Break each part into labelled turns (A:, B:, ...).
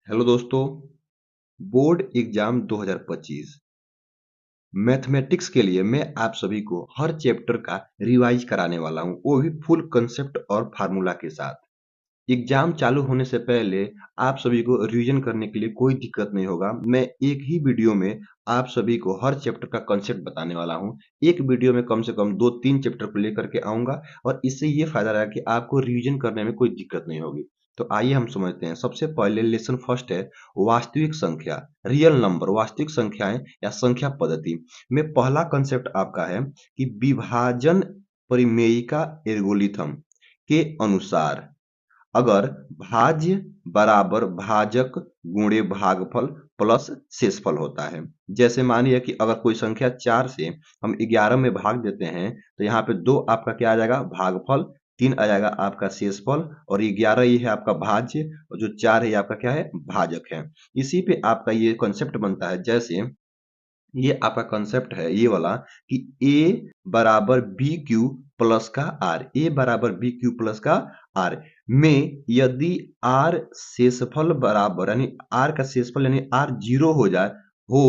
A: Hello दोस्तों, board exam 2025 mathematics के लिए मैं आप सभी को हर चैप्टर का रिवाइज कराने वाला हूं, वो भी फुल कंसेप्ट और फार्मूला के साथ। एग्जाम चालू होने से पहले आप सभी को रिवीजन करने के लिए कोई दिक्कत नहीं होगा। मैं एक ही वीडियो में आप सभी को हर चैप्टर का कंसेप्ट बताने वाला हूं। एक वीडियो में कम से कम 2-3 चैप्टर को लेकर के आऊंगा और इससे ये फायदा रहेगा कि आपको रिवीजन करने में कोई दिक्कत नहीं होगी। तो आइए हम समझते हैं। सबसे पहले लेसन फर्स्ट है वास्तविक संख्या, रियल नंबर, वास्तविक संख्याएं या संख्या पद्धति में पहला कंसेप्ट आपका है कि विभाजन परिमेयिका एल्गोरिथम के अनुसार अगर भाज्य बराबर भाजक गुणे भागफल प्लस शेषफल होता है। जैसे मानिए कि अगर कोई संख्या 4 से हम 11 में भाग देते हैं तो यहाँ पे 2 आपका क्या आ जाएगा भागफल, 3 आ जाएगा आपका शेषफल और 11 ये है आपका भाज्य और जो 4 है ये आपका क्या है भाजक है। इसी पे आपका ये कॉन्सेप्ट बनता है। जैसे ये आपका कंसेप्ट है ये वाला कि a बराबर बी क्यू प्लस का आर, a बराबर बी क्यू प्लस का आर में यदि आर शेषफल बराबर यानी आर का शेषफल यानी आर 0 हो जाए हो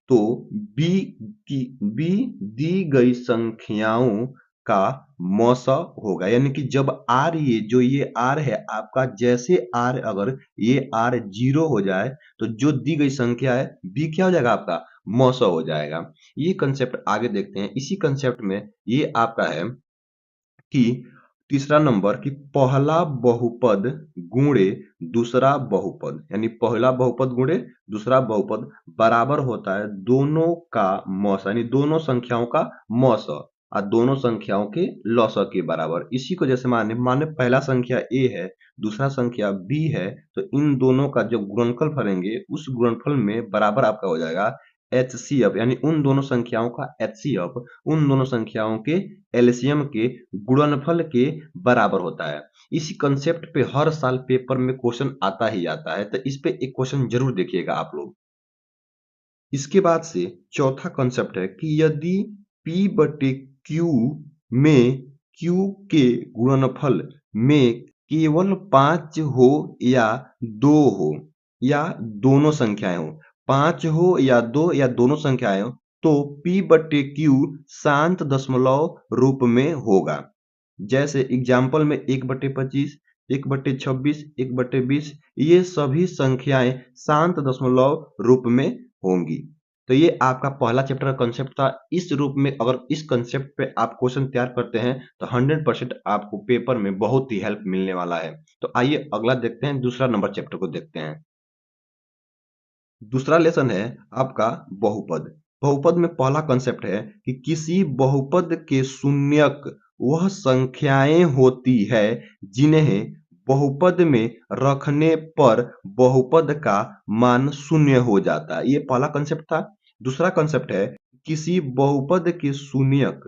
A: तो b की b दी गई संख्याओं का मौसा होगा। यानी कि जब आर ये आर है आपका, जैसे आर अगर ये आर 0 हो जाए तो जो दी गई संख्या है b क्या हो जाएगा आपका मौसा हो जाएगा। ये कंसेप्ट आगे देखते हैं। इसी कंसेप्ट में ये आपका है कि तीसरा नंबर कि पहला बहुपद गुणे दूसरा बहुपद यानी पहला बहुपद गुणे दूसरा बहुपद बराबर होता है दोनों का मौसा यानी दोनों संख्याओं का मौसा और दोनों संख्याओं के लौसा के बराबर। इसी को जैसे माने माने पहला संख्या a है दूसरा संख्या b है तो इन दोनों का जब गुणनफल करेंगे उस गुणनफल में बराबर आपका हो जाएगा एचसीएफ यानी उन दोनों संख्याओं का एचसीएफ उन दोनों संख्याओं के एलसीएम के गुणनफल के बराबर होता है। इसी कंसेप्ट पे हर साल पेपर में क्वेश्चन आता ही आता है, तो इस पे एक क्वेश्चन जरूर देखिएगा आप लोग। इसके बाद से चौथा कंसेप्ट है कि यदि P बटे Q में Q के गुणनफल में केवल 5 हो या 2 हो या दोनों संख्याएं हो, 5 हो या 2 या दोनों संख्याएं हो तो P बटे Q शांत दशमलव रूप में होगा। जैसे एग्जाम्पल में 1/25, 1/26, 1/20 ये सभी संख्याएं शांत दशमलव रूप में होंगी। तो ये आपका पहला चैप्टर का कंसेप्ट था। इस रूप में अगर इस कंसेप्ट पे आप क्वेश्चन तैयार करते हैं तो 100% आपको पेपर में बहुत ही हेल्प मिलने वाला है। तो आइए अगला देखते हैं, दूसरा नंबर चैप्टर को देखते हैं। दूसरा लेसन है आपका बहुपद। बहुपद में पहला कंसेप्ट है कि किसी बहुपद के शून्यक वह संख्याएं होती है जिन्हें बहुपद में रखने पर बहुपद का मान शून्य हो जाता है। ये पहला कंसेप्ट था। दूसरा कंसेप्ट है किसी बहुपद के शून्यक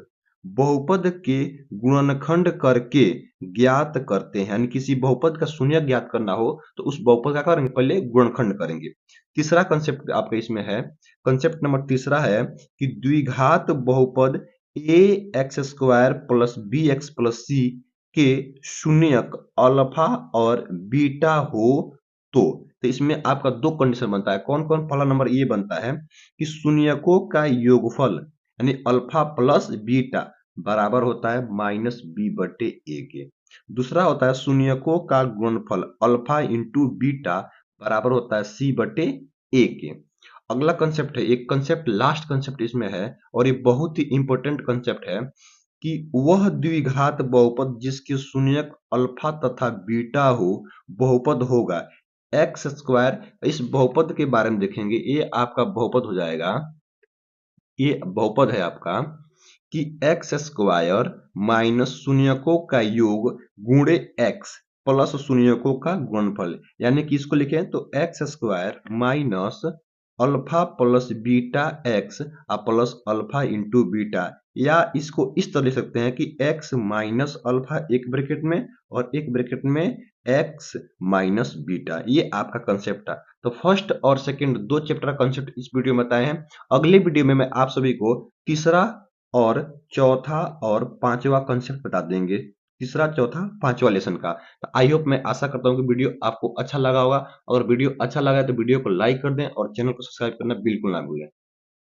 A: बहुपद के गुणनखंड करके ज्ञात करते हैं। यानी किसी बहुपद का शून्यक ज्ञात करना हो तो उस बहुपद का करेंगे पहले गुणनखंड करेंगे। तीसरा कंसेप्ट आपका इसमें है, कंसेप्ट नंबर तीसरा है कि द्विघात बहुपद a x square plus b x plus c के शून्यक अल्फा और बीटा हो तो इसमें आपका दो कंडीशन बनता है। कौन कौन? पहला नंबर ये बनता है कि शून्यकों का योगफल यानी अल्फा प्लस बीटा बराबर होता है माइनस बी बटे ए के। दूसरा होता है शून्यकों का गुणनफल अल्फा इंटू बीटा बराबर होता है सी बटे ए के। अगला कंसेप्ट है, एक कंसेप्ट लास्ट कंसेप्ट इसमें है और ये बहुत ही इंपॉर्टेंट कंसेप्ट है कि वह द्विघात बहुपद जिसके शून्यक अल्फा तथा बीटा हो बहुपद होगा एक्स स्क्वायर। इस बहुपद के बारे में देखेंगे, ये आपका बहुपद हो जाएगा, ये बहुपद है आपका कि एक्स स्क्वायर माइनस शून्यकों का योग गुणे एक्स प्लस शून्यकों का गुणनफल। यानी कि इसको लिखें तो x square minus alpha plus beta x plus alpha into beta, या इसको इस तरह लिख सकते हैं कि एक्स माइनस अल्फा एक ब्रैकेट में और एक ब्रैकेट में एक्स माइनस बीटा। ये आपका कंसेप्ट था। तो फर्स्ट और सेकंड दो चैप्टर का कंसेप्ट इस वीडियो में बताए हैं। अगले वीडियो में मैं आप सभी को तीसरा और चौथा और पांचवा कंसेप्ट बता देंगे। तीसरा, चौथा, पांचवा लेसन का। तो आई होप, मैं आशा करता हूँ कि वीडियो आपको अच्छा लगा होगा। अगर वीडियो अच्छा लगा है तो वीडियो को लाइक कर दें और चैनल को सब्सक्राइब करना बिल्कुल ना भूलें।